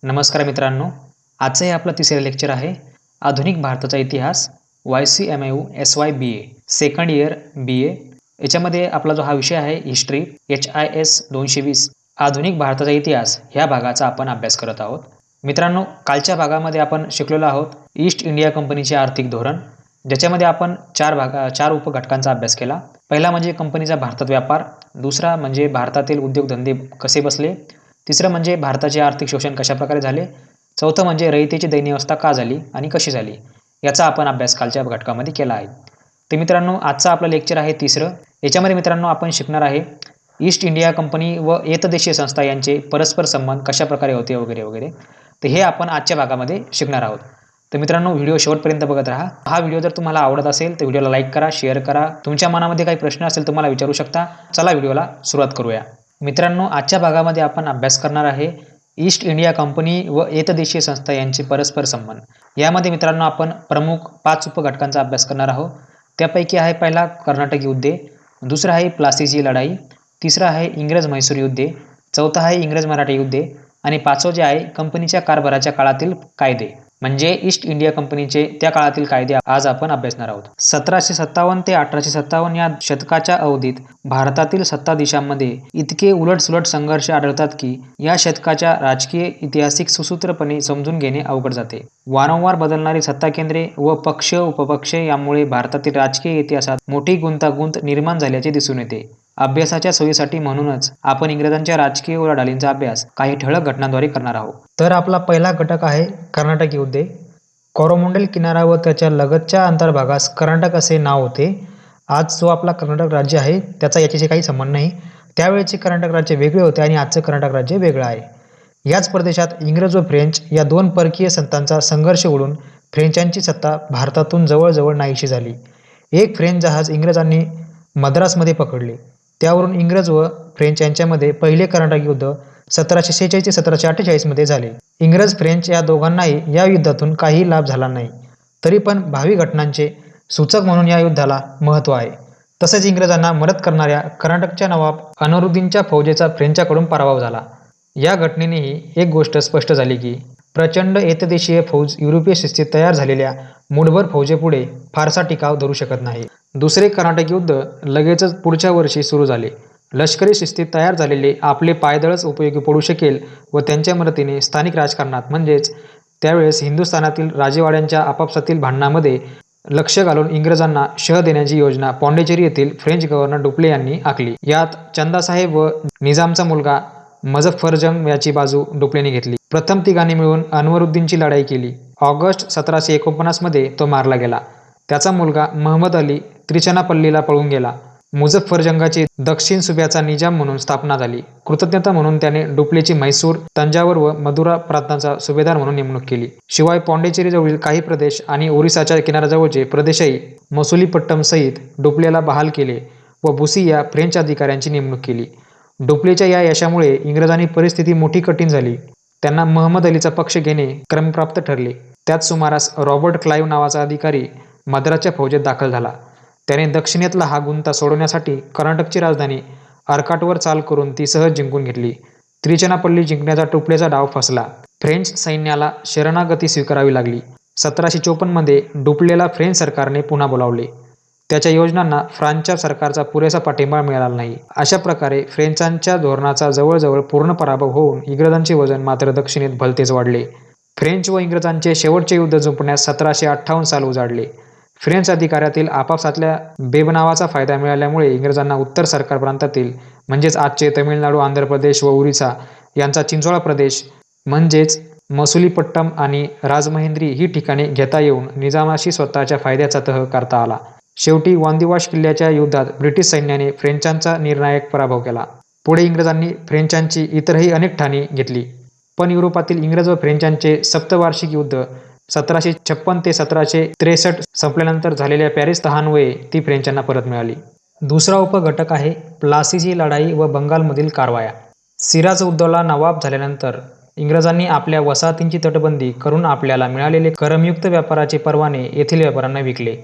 नमस्कार मित्रांनो, आजचं हे आपलं तिसरं लेक्चर आहे. आधुनिक भारताचा इतिहास YCMU SYBA second year BA. याच्यामध्ये आपला जो हा विषय आहे हिस्ट्री HIS 220 आधुनिक भारताचा इतिहास ह्या भागाचा आपण अभ्यास करत आहोत. मित्रांनो, कालच्या भागामध्ये आपण शिकलेलो आहोत ईस्ट इंडिया कंपनीचे आर्थिक धोरण, ज्याच्यामध्ये आपण चार उपघटकांचा अभ्यास केला. पहिला म्हणजे कंपनीचा भारतात व्यापार, दुसरा म्हणजे भारतातील उद्योगधंदे कसे बसले, तिसरं म्हणजे भारताचे आर्थिक शोषण कशाप्रकारे झाले, चौथं म्हणजे रयतेची दयनीय अवस्था का झाली आणि कशी झाली, याचा आपण अभ्यास कालच्या घटकामध्ये केला आहे. तर मित्रांनो, आजचा आपलं लेक्चर आहे तिसरं. याच्यामध्ये मित्रांनो आपण शिकणार आहे ईस्ट इंडिया कंपनी व एतदेशीय संस्था यांचे परस्पर संबंध कशाप्रकारे होते वगैरे वगैरे. तर हे आपण आजच्या भागामध्ये शिकणार आहोत. तर मित्रांनो, व्हिडिओ शेवटपर्यंत बघत राहा. हा व्हिडिओ जर तुम्हाला आवडत असेल तर व्हिडिओला लाईक करा, शेअर करा. तुमच्या मनामध्ये काही प्रश्न असेल तुम्हाला विचारू शकता. चला व्हिडिओला सुरुवात करूया. मित्रांनो, आजच्या भागामध्ये आपण अभ्यास करणार आहे ईस्ट इंडिया कंपनी व एतदेशीय संस्था यांचे परस्पर संबंध. यामध्ये मित्रांनो आपण प्रमुख 5 उपघटकांचा अभ्यास करणार आहोत. त्यापैकी आहे पहिला कर्नाटक युद्धे, दुसरा आहे प्लासीची लढाई, तिसरा आहे इंग्रज म्हैसूर युद्धे, चौथा आहे इंग्रज मराठा युद्धे आणि पाचवं जे आहे कंपनीच्या कारभाराच्या काळातील कायदे, म्हणजे ईस्ट इंडिया कंपनीचे त्या काळातील कायदे आज आपण अभ्यासणार आहोत. 1757 ते 1857 या शतकाच्या अवधीत भारतातील सत्ताधीशांमध्ये इतके उलटसुलट संघर्ष आढळतात की या शतकाच्या राजकीय ऐतिहासिक सुसूत्रपणे समजून घेणे अवघड जाते. वारंवार बदलणारी सत्ता केंद्रे व पक्ष उपपक्ष यामुळे भारतातील राजकीय इतिहासात मोठी गुंतागुंत निर्माण झाल्याचे दिसून येते. अभ्यासाच्या सोयीसाठी म्हणूनच आपण इंग्रजांच्या राजकीय उलाढालींचा अभ्यास काही ठळक घटनांद्वारे करणार आहोत. तर आपला पहिला घटक आहे कर्नाटक युद्धे. कोरोमंडल किनारा व त्याच्या लगतच्या अंतर्भागास कर्नाटक असे नाव होते. आज जो आपला कर्नाटक राज्य आहे त्याचा याच्याशी काही संबंध नाही. त्यावेळेचे कर्नाटक राज्य वेगळे होते आणि आजचं कर्नाटक राज्य वेगळं आहे. याच प्रदेशात इंग्रज व फ्रेंच या दोन परकीय सत्तांचा संघर्ष उडून फ्रेंचांची सत्ता भारतातून जवळजवळ नाहीशी झाली. एक फ्रेंच जहाज इंग्रजांनी मद्रासमध्ये पकडले. त्यावरून इंग्रज व फ्रेंच यांच्यामध्ये पहिले कर्नाटक युद्ध 1746 ते 1748 मध्ये झाले. इंग्रज फ्रेंच या दोघांनाही या युद्धातून काही लाभ झाला नाही. तरी पण भावी घटनांचे सूचक म्हणून या युद्धाला महत्त्व आहे. तसेच इंग्रजांना मदत करणाऱ्या कर्नाटकच्या नवाब अनवरुद्दीनच्या फौजेचा फ्रेंचाकडून पराभव झाला. या घटनेनेही एक गोष्ट स्पष्ट झाली की प्रचंड एतदेशीय फौज युरोपीय शिस्तीत तयार झालेल्या मूठभर फौजेपुढे फारसा टिकाव धरू शकत नाही. दुसरे कर्नाटक युद्ध लगेचच पुढच्या वर्षी सुरू झाले. लष्करी शिस्तीत तयार झालेले आपले पायदळच उपयोगी पडू शकेल व त्यांच्या मदतीने स्थानिक राजकारणात म्हणजेच त्यावेळेस हिंदुस्थानातील राजेवाड्यांच्या आपापसातील भांडणामध्ये लक्ष घालून इंग्रजांना शह देण्याची योजना पॉंडिचेरी येथील फ्रेंच गव्हर्नर डुप्ले यांनी आखली. यात चंदासाहेब व निजामचा मुलगा मजफ्फरजंग याची बाजू डुप्लेने घेतली. प्रथम तिघांनी मिळून अनवरुद्दीनची लढाई केली. ऑगस्ट 1749 मध्ये तो मारला गेला. त्याचा मुलगा महमद अली त्रिचनापल्लीला पळून गेला. मुझफ्फरजंगाची दक्षिण सुब्याचा निजाम म्हणून स्थापना झाली. कृतज्ञता म्हणून त्याने डुप्लेची म्हैसूर, तंजावर व मदुरा प्रांतांचा सुभेदार म्हणून नेमणूक केली. शिवाय पॉंडिचेरीजवळील काही प्रदेश आणि ओरिसाच्या किनाऱ्याजवळचे प्रदेशही मसुलीपट्टम सहित डुप्लेला बहाल केले व बुसी या फ्रेंच अधिकाऱ्यांची नेमणूक केली. डुप्लेच्या या यशामुळे इंग्रजांनी परिस्थिती मोठी कठीण झाली. त्यांना महमद अलीचा पक्ष घेणे क्रमप्राप्त ठरले. त्याच सुमारास रॉबर्ट क्लाइव्ह नावाचा अधिकारी मद्रासच्या फौजेत दाखल झाला. त्याने दक्षिणेतला हा गुंता सोडवण्यासाठी कर्नाटकची राजधानी अर्काटवर चाल करून ती सहज जिंकून घेतली. त्रिचनापल्ली जिंकण्याचा डुप्लेचा डाव फसला. फ्रेंच सैन्याला शरणागती स्वीकारावी लागली. 1754 मध्ये डुप्लेला फ्रेंच सरकारने पुन्हा बोलावले. त्याच्या योजनांना फ्रान्सच्या सरकारचा पुरेसा पाठिंबा मिळाला नाही. अशा प्रकारे फ्रेंचांच्या धोरणाचा जवळजवळ पूर्ण पराभव होऊन इंग्रजांचे वजन मात्र दक्षिणेत भलतेच वाढले. फ्रेंच व इंग्रजांचे शेवटचे युद्ध जिंकण्यास 1758 साल उजाडले. फ्रेंच अधिकाऱ्यातील आपापसातल्या बेबनावाचा फायदा मिळाल्यामुळे इंग्रजांना उत्तर सरकार प्रांतातील म्हणजेच आजचे तमिळनाडू, आंध्र प्रदेश व ओरिसा यांचा चिंचोळा प्रदेश म्हणजेच मसुलीपट्टम आणि राजमहेंद्री ही ठिकाणे घेता येऊन निजामाशी स्वतःच्या फायद्याचा तह करता आला. शेवटी वांदिवाश किल्ल्याच्या युद्धात ब्रिटिश सैन्याने फ्रेंचांचा निर्णायक पराभव केला. पुढे इंग्रजांनी फ्रेंचांची इतरही अनेक ठाणी घेतली. पण युरोपातील इंग्रज व फ्रेंचांचे सप्तवार्षिक युद्ध 1756 ते 1763 संपल्यानंतर झालेल्या पॅरिस तहांमुळे ती फ्रेंचांना परत मिळाली. दुसरा उपघटक आहे प्लासीची लढाई व बंगालमधील कारवाया. सिराज उद्दौला नवाब झाल्यानंतर इंग्रजांनी आपल्या वसाहतींची तटबंदी करून आपल्याला मिळालेले करमयुक्त व्यापाराचे परवाने येथील व्यापाऱ्यांना विकले.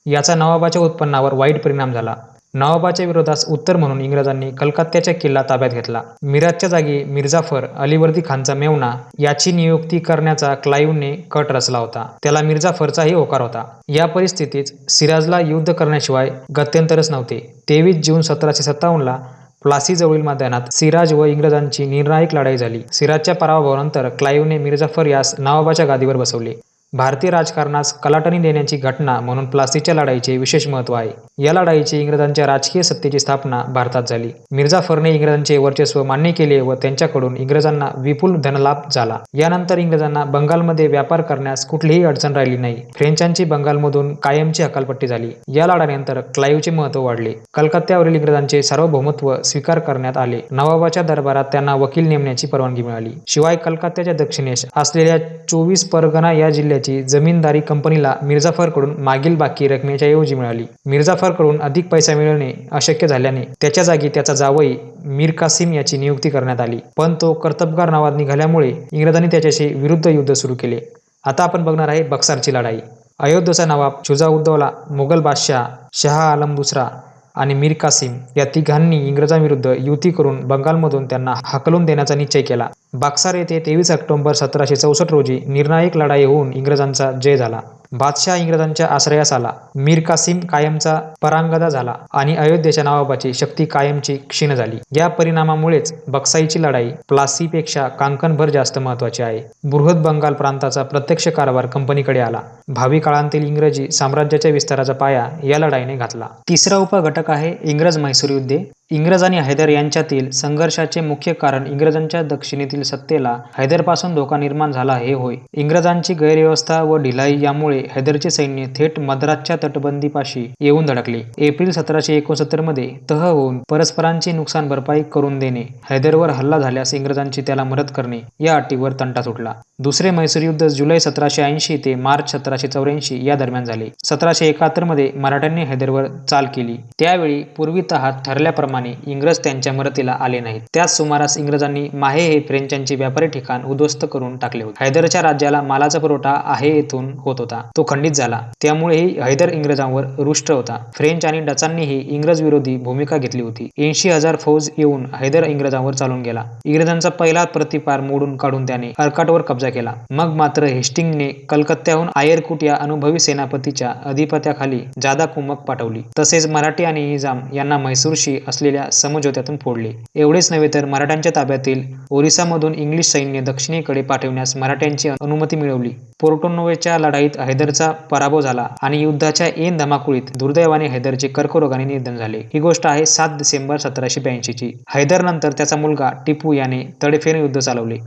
याचा नवाबाच्या उत्पन्नावर वाईट परिणाम झाला. नवाबाच्या विरोधास उत्तर म्हणून इंग्रजांनी कलकत्त्याचा किल्ला ताब्यात घेतला. मिराजच्या जागी मिर्जाफर अलीवर्दी खानचा मेव्हणा याची नियुक्ती करण्याचा क्लाईव्हने कट रचला होता. त्याला मिर्जाफरचाही होकार होता. या परिस्थितीत सिराजला युद्ध करण्याशिवाय गत्यंतरच नव्हते. 23 जून 1757 प्लासी जवळील मैदानात सिराज व इंग्रजांची निर्णायक लढाई झाली. सिराजच्या पराभवानंतर क्लाईव्हने मिर्जाफर यास नवाबाच्या गादीवर बसवले. भारतीय राजकारणास कलाटणी देण्याची घटना म्हणून प्लासीच्या लढाईचे विशेष महत्त्व आहे. या लढाईची इंग्रजांच्या राजकीय सत्तेची स्थापना भारतात झाली. मिर्जाफरने इंग्रजांचे वर्चस्व मान्य केले व त्यांच्याकडून इंग्रजांना विपुल धनलाभ झाला. यानंतर इंग्रजांना बंगालमध्ये व्यापार करण्यास कुठलीही अडचण राहिली नाही. फ्रेंचांची बंगालमधून कायमची हकालपट्टी झाली. या लढ्यानंतर क्लाईव्हचे महत्त्व वाढले. कलकत्त्यावरील इंग्रजांचे सार्वभौमत्व स्वीकार करण्यात आले. नवाबाच्या दरबारात त्यांना वकील नेमण्याची परवानगी मिळाली. शिवाय कलकत्त्याच्या दक्षिणेस असलेल्या 24 परगणा या जिल्ह्याची जमीनदारी कंपनीला मिर्जाफरकडून मागील बाकी रकमेच्या ऐवजी मिळाली. मिर्जाफरकडून अधिक पैसा मिळवणे अशक्य झाल्याने त्याच्या जागी त्याचा जावई मीर कासिम याची नियुक्ती करण्यात आली. पण तो कर्तबगार नावात निघाल्यामुळे इंग्रजांनी त्याच्याशी विरुद्ध युद्ध सुरू केले. आता आपण बघणार आहे बक्सारची लढाई. अयोध्येचा नवाब शुजाउद्दौला, मुघल बादशाह शहा आलम दुसरा आणि मीर कासिम या तिघांनी इंग्रजांविरुद्ध युती करून बंगालमधून त्यांना हाकलून देण्याचा निश्चय केला. बक्सार येथे 23 ऑक्टोबर 1764 रोजी निर्णायक लढाई होऊन इंग्रजांचा जय झाला. बादशाह इंग्रजांच्या आश्रयास आला. मीर कासिम कायमचा परांगदा झाला आणि अयोध्येच्या नवाबाची शक्ती कायमची क्षीण झाली. या परिणामामुळेच बक्साईची लढाई प्लासीपेक्षा कांकणभर जास्त महत्त्वाची आहे. बृहद बंगाल प्रांताचा प्रत्यक्ष कारभार कंपनीकडे आला. भावी काळातील इंग्रजी साम्राज्याच्या विस्ताराचा पाया या लढाईने घातला. तिसरा उपघटक आहे इंग्रज-म्हैसूर युद्धे. इंग्रज आणि हैदर यांच्यातील संघर्षाचे मुख्य कारण इंग्रजांच्या दक्षिणेतील सत्तेला हैदरपासून धोका निर्माण झाला हे होय. इंग्रजांची गैरव्यवस्था व ढिलाई यामुळे हैदरचे सैन्य थेट मद्रासच्या तटबंदीपाशी येऊन धडकले. एप्रिल 1769 मध्ये तह होऊन परस्परांची नुकसान भरपाई करून देणे, हैदरवर हल्ला झाल्यास इंग्रजांची त्याला मदत करणे या अटीवर तंटा सुटला. दुसरे म्हैसूर युद्ध जुलै 1780 ते मार्च 1784 या दरम्यान झाले. 1771 मध्ये मराठ्यांनी हैदरवर चाल केली. त्यावेळी पूर्वीतः ठरल्याप्रमाणे इंग्रज त्यांच्या मदतीला आले नाहीत. त्याच सुमारास इंग्रजांनी माहे हे फ्रेंचांचे व्यापारी ठिकाण उद्ध्वस्त करून टाकले होते. हैदरच्या राज्याला मालाचा पुरवठा आहे येथून होत होता, तो खंडित झाला. त्यामुळेही हैदर इंग्रजांवर रुष्ट होता. फ्रेंच आणि डचांनीही इंग्रज विरोधी भूमिका घेतली होती. 80,000 फौज येऊन हैदर इंग्रजांवर चालून गेला. इंग्रजांचा पहिला प्रतिपार मोडून काढून त्याने अर्काटवर कब्जा केला. मग मात्र हेस्टिंग्जने कलकत्त्याहून आयरकुट या अनुभवी सेनापतीच्या अधिपत्याखाली जादा कुमक पाठवली. तसेच मराठी आणि निजाम यांना म्हैसूरशी असलेल्या समझोत्यातून फोडले. एवढेच नव्हे तर मराठ्यांच्या ताब्यातील ओरिसामधून इंग्लिश सैन्य दक्षिणेकडे पाठविण्यास मराठ्यांची अनुमती मिळवली. पोर्टोनोव्होच्या लढाईत हैदरचा पराभव झाला आणि युद्धाच्या ऐन धमाकुळीत दुर्दैवाने हैदरचे कर्करोगाने निधन झाले. ही गोष्ट आहे 7 डिसेंबर 1782 ची. हैदरनंतर त्याचा मुलगा टिपू याने तडफेने युद्ध चालवले.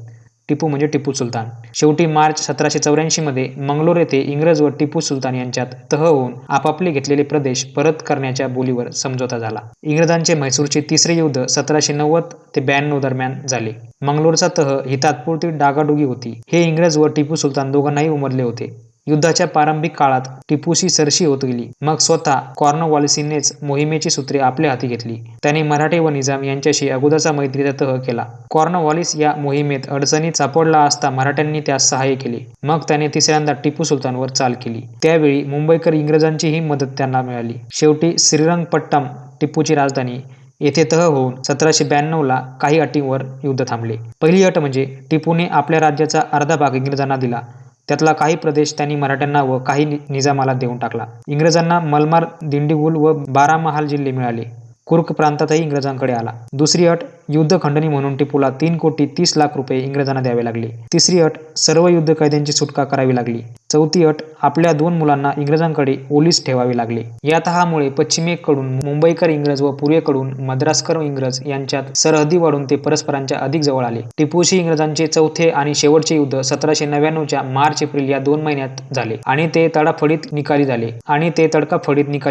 टिपू म्हणजे टिपू सुलतान. शेवटी मार्च 1784 मध्ये मंगलोर येथे इंग्रज व टिपू सुलतान यांच्यात तह होऊन आपापले घेतलेले प्रदेश परत करण्याच्या बोलीवर समझोता झाला. इंग्रजांचे म्हैसूरचे तिसरे युद्ध 1790 ते 92 दरम्यान झाले. मंगलोरचा तह ही तात्पुरती डागाडुगी होती. हे इंग्रज व टिपू सुलतान दोघांनाही उमदले होते. युद्धाच्या प्रारंभिक काळात टिपूशी सरशी होत गेली. मग स्वतः कॉर्नवॉलिसनेच मोहिमेची सूत्रे आपल्या हाती घेतली. त्याने मराठे व निजाम यांच्याशी अगोदरचा मैत्रीचा तह केला. कॉर्नवॉलिस या मोहिमेत अडचणीत सापडला असता मराठ्यांनी त्यास सहाय्य केले. मग त्याने तिसऱ्यांदा टिपू सुलतानवर चाल केली. त्यावेळी मुंबईकर इंग्रजांचीही मदत त्यांना मिळाली. शेवटी श्रीरंगपट्टम, टिपूची राजधानी, येथे तह होऊन 1792 काही अटींवर युद्ध थांबले. पहिली अट म्हणजे टिपूने आपल्या राज्याचा अर्धा भाग इंग्रजांना दिला. त्यातला काही प्रदेश त्यांनी मराठ्यांना व काही निजामाला देऊन टाकला. इंग्रजांना मलबार, दिंडीगुल व बारामहाल जिल्हे मिळाले. कुर्क प्रांतातही इंग्रजांकडे आला. दुसरी अट, युद्ध खंडणी म्हणून टिपूला 3,30,00,000 रुपये इंग्रजांना द्यावे लागले. तिसरी अट, सर्व युद्ध कैद्यांची सुटका करावी लागली. चौथी अट, आपल्या 2 मुलांना इंग्रजांकडे ओलीस ठेवावे लागले. या तहामुळे पश्चिमेकडून मुंबईकर इंग्रज व पूर्वेकडून मद्रासकर इंग्रज यांच्यात सरहद्दी वाढून ते परस्परांच्या अधिक जवळ आले. टिपूशी इंग्रजांचे चौथे आणि शेवटचे युद्ध 1799च्या मार्च-एप्रिल या 2 महिन्यात झाले आणि ते तडकाफडीत निकाली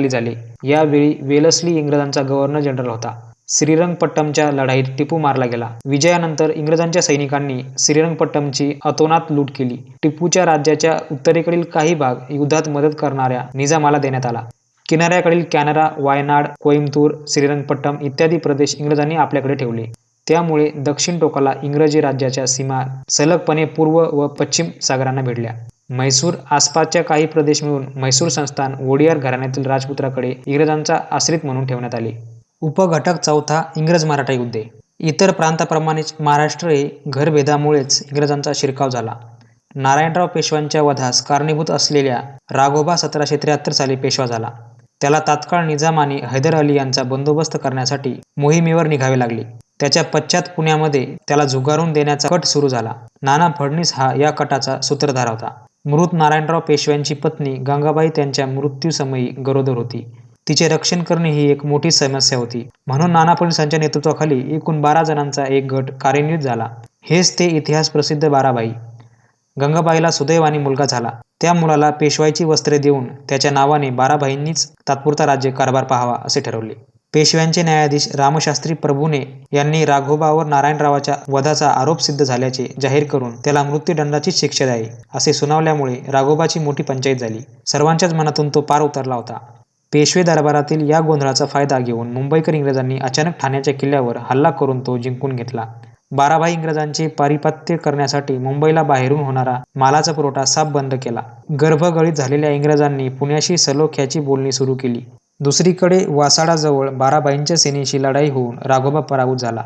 झाले. यावेळी वेलस्ली इंग्रजांचा गव्हर्नर जनरल होता. श्रीरंगपट्टमच्या लढाईत टिपू मारला गेला. विजयानंतर इंग्रजांच्या सैनिकांनी श्रीरंगपट्टमची अतोनात लूट केली. टिपूच्या राज्याच्या उत्तरेकडील काही भाग युद्धात मदत करणाऱ्या निजामाला देण्यात आला. किनाऱ्याकडील कॅनरा, वायनाड, कोइंबतूर, श्रीरंगपट्टम इत्यादी प्रदेश इंग्रजांनी आपल्याकडे ठेवले. त्यामुळे दक्षिण टोकाला इंग्रजी राज्याच्या सीमा सलगपणे पूर्व व पश्चिम सागरांना भिडल्या. म्हैसूर आसपासच्या काही प्रदेश मिळून म्हैसूर संस्थान वोडियार घराण्यातील राजपुत्राकडे इंग्रजांचा आश्रित म्हणून ठेवण्यात आले. उपघटक चौथा इंग्रज मराठा युद्धे. इतर प्रांताप्रमाणेच महाराष्ट्र हे घरभेदामुळेच इंग्रजांचा शिरकाव झाला. नारायणराव पेशव्यांच्या वधास कारणीभूत असलेल्या राघोबा 1773 साली पेशवा झाला. त्याला तात्काळ निजामाने हैदर अली यांचा बंदोबस्त करण्यासाठी मोहिमेवर निघावे लागले. त्याच्या पश्चात पुण्यामध्ये त्याला झुगारून देण्याचा कट सुरू झाला. नाना फडणीस हा या कटाचा सूत्रधार होता. मृत नारायणराव पेशव्यांची पत्नी गंगाबाई त्यांच्या मृत्यूसमयी गरोदर होती. तिचे रक्षण करणे ही एक मोठी समस्या होती. म्हणून नाना फडणीसांच्या नेतृत्वाखाली एकूण 12 जणांचा एक गट कार्यान्वित झाला. हेच ते इतिहास प्रसिद्ध 12 भाई. गंगाबाईला सुदैवाने मुलगा झाला. त्या मुलाला पेशवाईची वस्त्रे देऊन त्याच्या नावाने 12 भाईंनीच तात्पुरता राज्य कारभार पाहावा असे ठरवले. पेशव्यांचे न्यायाधीश रामशास्त्री प्रभूणे यांनी राघोबावर नारायणरावाच्या वधाचा आरोप सिद्ध झाल्याचे जाहीर करून त्याला मृत्यूदंडाचीच शिक्षा द्यावी असे सुनावल्यामुळे राघोबाची मोठी पंचायत झाली. सर्वांच्याच मनातून तो पार उतरला होता. पेशवे दरबारातील या गोंधळाचा फायदा घेऊन मुंबईकर इंग्रजांनी अचानक ठाण्याच्या किल्ल्यावर हल्ला करून तो जिंकून घेतला. 12 भाई इंग्रजांचे पारिपत्य करण्यासाठी मुंबईला बाहेरून होणारा मालाचा पुरवठा साफ बंद केला. गर्भगळीत झालेल्या इंग्रजांनी पुण्याशी सलोख्याची बोलणी सुरू केली. दुसरीकडे वासाडाजवळ 12 भाईंच्या सेनेशी लढाई होऊन राघोबा पराभूत झाला.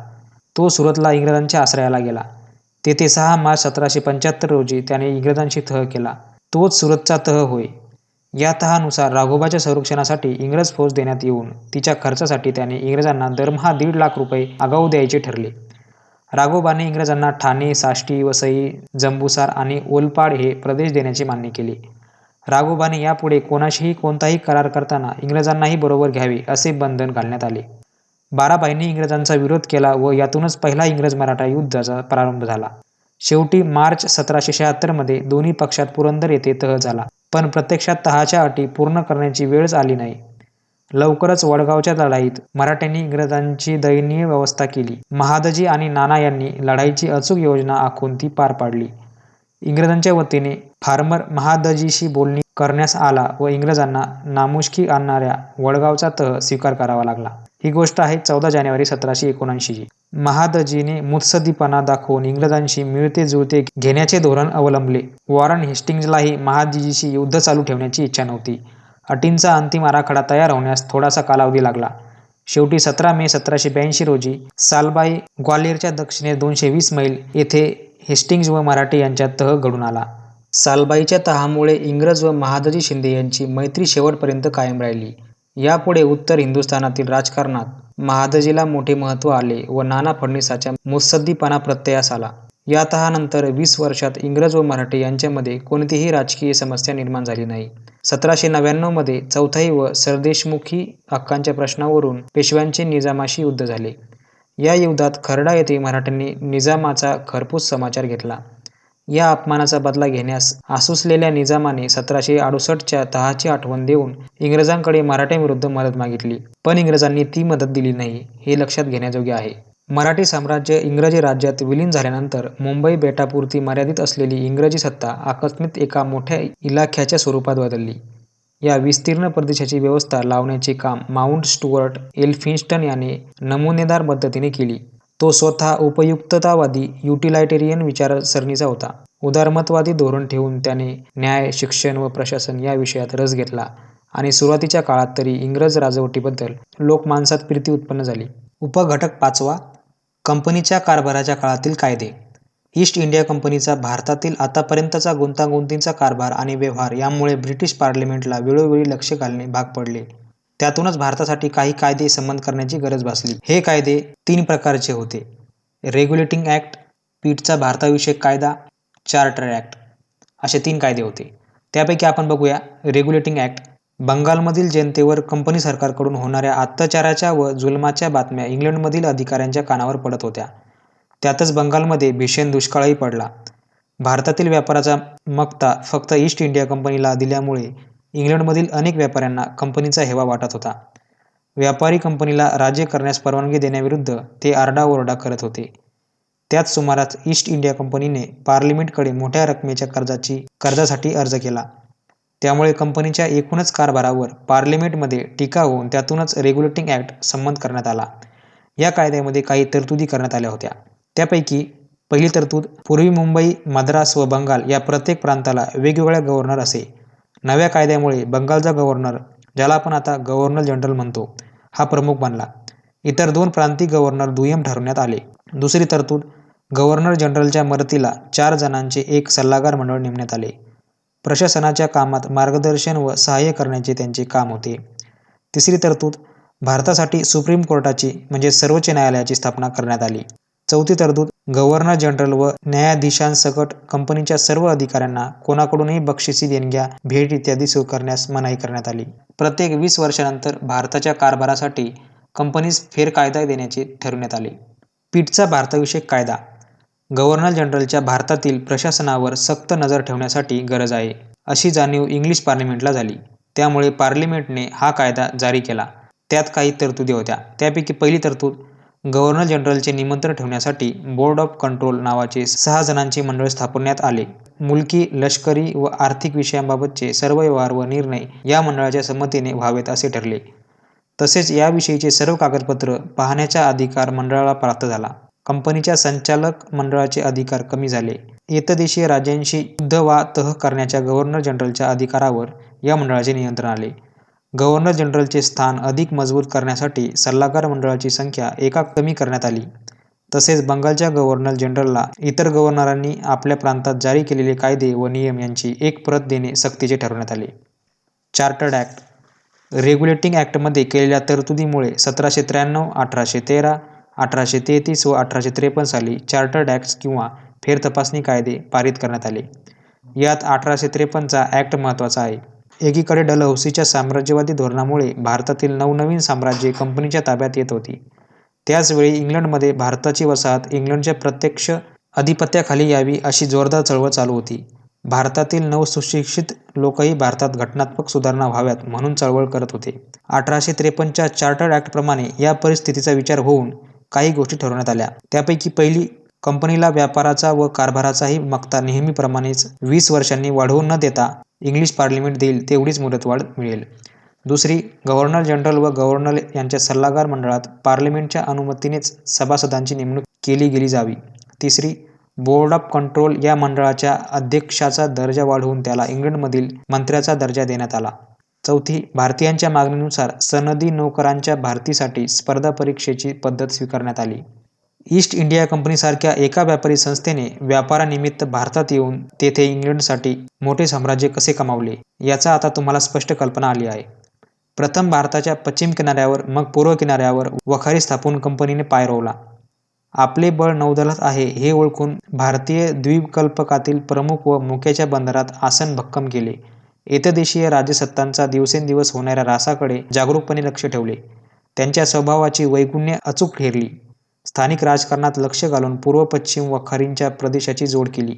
तो सुरतला इंग्रजांच्या आश्रयाला गेला. तेथे 6 मार्च 1775 रोजी त्याने इंग्रजांशी तह केला. तोच सुरतचा तह होय. या तहानुसार राघोबाच्या संरक्षणासाठी इंग्रज फौज देण्यात येऊन तिच्या खर्चासाठी त्याने इंग्रजांना दरमहा 1.5 लाख रुपये आगाऊ द्यायचे ठरले. राघोबाने इंग्रजांना ठाणे, साष्टी, वसई, जंबूसार आणि ओलपाड हे प्रदेश देण्याचे मान्य केले. राघोबाने यापुढे कोणाशीही कोणताही करार करताना इंग्रजांनाही बरोबर घ्यावे असे बंधन घालण्यात आले. 12 भाईंनी इंग्रजांचा विरोध केला व यातूनच पहिला इंग्रज मराठा युद्धाचा प्रारंभ झाला. शेवटी मार्च 1776 मध्ये दोन्ही पक्षात पुरंदर येथे तह झाला. पण प्रत्यक्षात तहाच्या अटी पूर्ण करण्याची वेळच आली नाही. लवकरच वडगावच्या लढाईत मराठ्यांनी इंग्रजांची दयनीय व्यवस्था केली. महादजी आणि नाना यांनी लढाईची अचूक योजना आखून ती पार पाडली. इंग्रजांच्या वतीने फार्मर महादजीशी बोलणी करण्यास आला व इंग्रजांना नामुष्की आणणाऱ्या वडगावचा तह स्वीकार करावा लागला. ही गोष्ट आहे 14 जानेवारी 1779 ची. महादजीने मुत्सद्दीपणा दाखवून इंग्रजांशी मिळते जुळते घेण्याचे धोरण अवलंबले. वॉरन हेस्टिंग्जलाही महादजीशी युद्ध चालू ठेवण्याची इच्छा नव्हती. अटींचा अंतिम आराखडा तयार होण्यास थोडासा कालावधी लागला. शेवटी 17 मे 1782 रोजी सालबाई ग्वाल्हेरच्या दक्षिणेस 220 मैल येथे हेस्टिंग्ज व मराठे यांच्यात तह घडून आला. सालबाईच्या तहामुळे इंग्रज व महादजी शिंदे यांची मैत्री शेवटपर्यंत कायम राहिली. यापुढे उत्तर हिंदुस्थानातील राजकारणात महादजीला मोठे महत्त्व आले व नाना फडणीसाच्या मुत्सद्दीपणा प्रत्ययास आला. या तहानंतर 20 वर्षात इंग्रज व मराठे यांच्यामध्ये कोणतीही राजकीय समस्या निर्माण झाली नाही. 1799 मध्ये चौथाई व सरदेशमुखी हक्कांच्या प्रश्नावरून पेशव्यांचे निजामाशी युद्ध झाले. या युद्धात खर्डा येथे मराठ्यांनी निजामाचा खरपूस समाचार घेतला. या अपमानाचा बदला घेण्यास आसुसलेल्या निजामाने 1768च्या तहाची आठवण देऊन इंग्रजांकडे मराठ्यांविरुद्ध मदत मागितली. पण इंग्रजांनी ती मदत दिली नाही हे लक्षात घेण्याजोगे आहे. मराठी साम्राज्य इंग्रजी राज्यात विलीन झाल्यानंतर मुंबई बेटापुरती मर्यादित असलेली इंग्रजी सत्ता आकस्मित एका मोठ्या इलाख्याच्या स्वरूपात बदलली. या विस्तीर्ण प्रदेशाची व्यवस्था लावण्याचे काम माउंट स्टुअर्ट एल्फिन्स्टन याने नमुनेदार पद्धतीने केली. तो स्वतः उपयुक्ततावादी युटिलायटेरियन विचारसरणीचा होता. उदारमतवादी धोरण ठेवून त्याने न्याय, शिक्षण व प्रशासन या विषयात रस घेतला आणि सुरुवातीच्या काळात तरी इंग्रज राजवटीबद्दल लोकमानसात प्रीती उत्पन्न झाली. उपघटक 5वा कंपनीच्या कारभाराच्या काळातील कायदे. ईस्ट इंडिया कंपनीचा भारतातील आतापर्यंतचा गुंतागुंतीचा कारभार आणि व्यवहार यामुळे ब्रिटिश पार्लिमेंटला वेळोवेळी लक्ष घालणे भाग पडले. त्यातूनच भारतासाठी काही कायदे संमत करण्याची गरज भासली. हे कायदे 3 प्रकारचे होते: रेग्युलेटिंग ॲक्ट, पिटचा भारताविषयक कायदा, चार्टर ॲक्ट असे 3 कायदे होते. त्यापैकी आपण बघूया रेग्युलेटिंग ॲक्ट. बंगालमधील जनतेवर कंपनी सरकारकडून होणाऱ्या अत्याचाराच्या व जुलमाच्या बातम्या इंग्लंडमधील अधिकाऱ्यांच्या कानावर पडत होत्या. त्यातच बंगालमध्ये भीषण दुष्काळही पडला. भारतातील व्यापाराचा मक्ता फक्त ईस्ट इंडिया कंपनीला दिल्यामुळे इंग्लंडमधील अनेक व्यापाऱ्यांना कंपनीचा हेवा वाटत होता. व्यापारी कंपनीला राज्य करण्यास परवानगी देण्याविरुद्ध ते आरडाओरडा करत होते. त्याच सुमारास ईस्ट इंडिया कंपनीने पार्लिमेंटकडे मोठ्या रकमेच्या कर्जासाठी अर्ज केला. त्यामुळे कंपनीच्या एकूणच कारभारावर पार्लिमेंटमध्ये टीका होऊन त्यातूनच रेग्युलेटिंग ॲक्ट संमत करण्यात आला. या कायद्यामध्ये काही तरतुदी करण्यात आल्या होत्या. त्यापैकी पहिली तरतूद, पूर्वी मुंबई, मद्रास व बंगाल या प्रत्येक प्रांताला वेगवेगळ्या गव्हर्नर असे. नव्या कायद्यामुळे बंगालचा गव्हर्नर, ज्याला आपण आता गव्हर्नर जनरल म्हणतो, हा प्रमुख बनला. इतर 2 प्रांतीय गव्हर्नर दुय्यम ठरवण्यात आले. दुसरी तरतूद, गव्हर्नर जनरलच्या मदतीला 4 जणांचे एक सल्लागार मंडळ नेमण्यात आले. प्रशासनाच्या कामात मार्गदर्शन व सहाय्य करण्याचे त्यांचे काम होते. तिसरी तरतूद, भारतासाठी सुप्रीम कोर्टाची म्हणजे सर्वोच्च न्यायालयाची स्थापना करण्यात आली. चौथी तरतूद, गव्हर्नर जनरल व न्यायाधीशांसकट कंपनीच्या सर्व अधिकाऱ्यांना कोणाकडूनही बक्षिसी, देणग्या, भेट इत्यादी स्वीकारण्यास मनाई करण्यात आली. प्रत्येक 20 वर्षानंतर भारताच्या कारभारासाठी कंपनीस फेरकायदा देण्याचे ठरविण्यात आले. पिटचा भारताविषयक कायदा. गव्हर्नर जनरलच्या भारतातील प्रशासनावर सक्त नजर ठेवण्यासाठी गरज आहे, अशी जाणीव इंग्लिश पार्लिमेंटला झाली. त्यामुळे पार्लिमेंटने हा कायदा जारी केला. त्यात काही तरतुदी होत्या. त्यापैकी पहिली तरतूद, गव्हर्नर जनरलचे निमंत्रण ठेवण्यासाठी बोर्ड ऑफ कंट्रोल नावाचे 6 जणांचे मंडळ स्थापण्यात आले. मुलकी, लष्करी व आर्थिक विषयांबाबतचे सर्व व्यवहार व निर्णय या मंडळाच्या संमतीने व्हावेत असे ठरले. तसेच याविषयीचे सर्व कागदपत्र पाहण्याचा अधिकार मंडळाला प्राप्त झाला. कंपनीच्या संचालक मंडळाचे अधिकार कमी झाले. एतदेशीय राज्यांशी युद्ध वा तह करण्याच्या गव्हर्नर जनरलच्या अधिकारावर या मंडळाचे नियंत्रण आले. गव्हर्नर जनरलचे स्थान अधिक मजबूत करण्यासाठी सल्लागार मंडळाची संख्या एका कमी करण्यात आली. तसेच बंगालच्या गव्हर्नर जनरलला इतर गव्हर्नरांनी आपल्या प्रांतात जारी केलेले कायदे व नियम यांची एक प्रत देणे सक्तीचे ठरवण्यात आले. Chartered act. रेग्युलेटिंग ॲक्टमध्ये केलेल्या तरतुदीमुळे 1793, 1813, 1833 व 1853 साली चार्टर्ड ॲक्ट्स किंवा फेरतपासणी कायदे पारित करण्यात आले. यात 1853चा ॲक्ट महत्त्वाचा आहे. एकीकडे डलहौसीच्या साम्राज्यवादी धोरणामुळे भारतातील नवनवीन साम्राज्ये कंपनीच्या ताब्यात येत होती. त्याचवेळी इंग्लंडमध्ये भारताची वसाहत इंग्लंडच्या प्रत्यक्ष अधिपत्याखाली यावी अशी जोरदार चळवळ चालू होती. भारतातील नवसुशिक्षित लोकही भारतात घटनात्मक सुधारणा व्हाव्यात म्हणून चळवळ करत होते. 1853च्या चार्टर्ड ॲक्टप्रमाणे या परिस्थितीचा विचार होऊन काही गोष्टी ठरवण्यात आल्या. त्यापैकी पहिली, कंपनीला व्यापाराचा व कारभाराचाही मक्ता नेहमीप्रमाणेच 20 वर्षांनी वाढवून न देता इंग्लिश पार्लिमेंट देईल तेवढीच मुदतवाढ मिळेल. दुसरी, गव्हर्नर जनरल व गव्हर्नर यांच्या सल्लागार मंडळात पार्लिमेंटच्या अनुमतीनेच सभासदांची नेमणूक केली गेली जावी. तिसरी, बोर्ड ऑफ कंट्रोल या मंडळाच्या अध्यक्षाचा दर्जा वाढवून त्याला इंग्लंडमधील मंत्र्याचा दर्जा देण्यात आला. चौथी, भारतीयांच्या मागणीनुसार सनदी नोकरांच्या भरतीसाठी स्पर्धा परीक्षेची पद्धत स्वीकारण्यात आली. ईस्ट इंडिया कंपनीसारख्या एका व्यापारी संस्थेने व्यापारानिमित्त भारतात येऊन तेथे इंग्लंडसाठी मोठे साम्राज्य कसे कमावले याचा आता तुम्हाला स्पष्ट कल्पना आली आहे. प्रथम भारताच्या पश्चिम किनाऱ्यावर मग पूर्व किनाऱ्यावर वखारी स्थापून कंपनीने पाय रोवला. आपले बळ नौदलात आहे हे ओळखून भारतीय द्वीपकल्पातील प्रमुख व मोक्याच्या बंदरात आसन भक्कम केले. एतदेशीय राजसत्तांचा दिवसेंदिवस होणाऱ्या ऱ्हासाकडे जागरूकपणे लक्ष ठेवले. त्यांच्या स्वभावाची वैगुण्य अचूक हेरली. स्थानिक राजकारणात लक्ष घालून पूर्व-पश्चिम वखारींच्या प्रदेशाची जोड केली.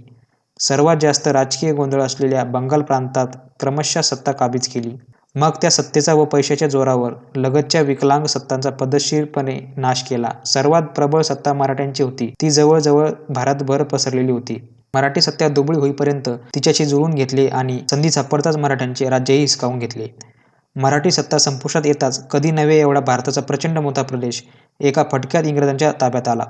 सर्वात जास्त राजकीय गोंधळ असलेल्या बंगाल प्रांतात क्रमशः सत्ता काबीज केली. मग त्या सत्तेचा व पैशाच्या जोरावर लगतच्या विकलांग सत्तांचा पद्धतशीरपणे नाश केला. सर्वात प्रबळ सत्ता मराठ्यांची होती. ती जवळजवळ भारतभर पसरलेली होती. मराठी सत्ता दुबळी होईपर्यंत तिच्याशी जुळून घेतले आणि संधी सापडताच मराठ्यांचे राज्यही हिसकावून घेतले. मराठी सत्ता संपुष्टात येताच कधी नव्हे एवढा भारताचा प्रचंड मोठा प्रदेश एका फटक्यात इंग्रजांच्या ताब्यात आला.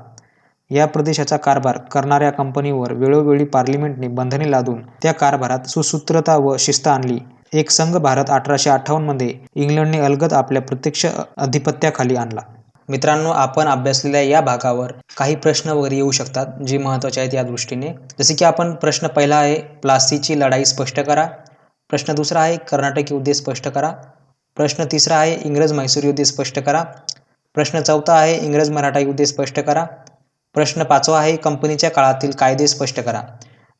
या प्रदेशाचा कारभार करणाऱ्या कंपनीवर वेळोवेळी पार्लिमेंटने बंधने लादून त्या कारभारात सुसूत्रता व शिस्त आणली. एक संघ भारत 1858 मध्ये इंग्लंडने अलगद आपल्या प्रत्यक्ष अधिपत्याखाली आणला. मित्रांनो, आपण अभ्यासलेल्या या भागावर काही प्रश्न वगैरे येऊ शकतात जे महत्त्वाचे आहेत या दृष्टीने. जसे की आपण प्रश्न पहिला आहे, प्लासीची लढाई स्पष्ट करा. प्रश्न दुसरा आहे, कर्नाटक युद्धे स्पष्ट करा. प्रश्न तिसरा आहे, इंग्रज म्हैसूर युद्धे स्पष्ट करा. प्रश्न चौथा आहे, इंग्रज मराठा युद्धे स्पष्ट करा. प्रश्न पाचवा आहे, कंपनीच्या काळातील कायदे स्पष्ट करा.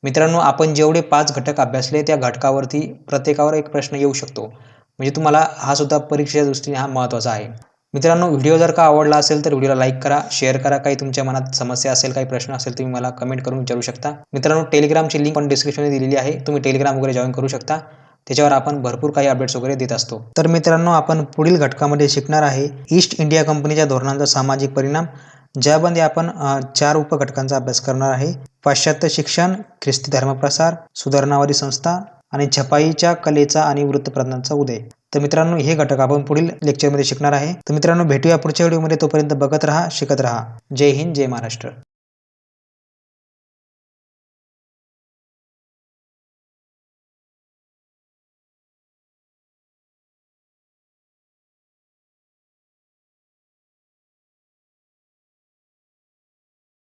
मित्रांनो, आपण जेवढे 5 घटक अभ्यासले त्या घटकावरती प्रत्येकावर एक प्रश्न येऊ शकतो. म्हणजे तुम्हाला हा सुद्धा परीक्षेच्या दृष्टीने हा महत्त्वाचा आहे. मित्रांनो, व्हिडिओ जर का आवडला असेल तर व्हिडिओला लाईक करा, शेअर करा. काही तुमच्या मनात समस्या असेल, काही प्रश्न असेल तुम्ही मला कमेंट करून विचारू शकता. मित्रांनो, टेलिग्रामची लिंक पण डिस्क्रिप्शनमध्ये दिलेली आहे. तुम्ही टेलिग्राम वगैरे जॉईन करू शकता. त्याच्यावर आपण भरपूर काही अपडेट्स वगैरे देत असतो. तर मित्रांनो, आपण पुढील घटकामध्ये शिकणार आहे ईस्ट इंडिया कंपनीच्या धोरणांचा सामाजिक परिणाम, ज्यामध्ये आपण 4 उपघटकांचा अभ्यास करणार आहे. पाश्चात्य शिक्षण, ख्रिस्ती धर्मप्रसार, सुधारणावादी संस्था आणि छपाईच्या कलेचा आणि वृत्तपत्रांचा उदय. तर मित्रांनो, हे घटक आपण पुढील लेक्चरमध्ये शिकणार आहे. तर मित्रांनो, भेटूया पुढच्या व्हिडिओमध्ये. तोपर्यंत बघत राहा, शिकत राहा. जय हिंद, जय महाराष्ट्र.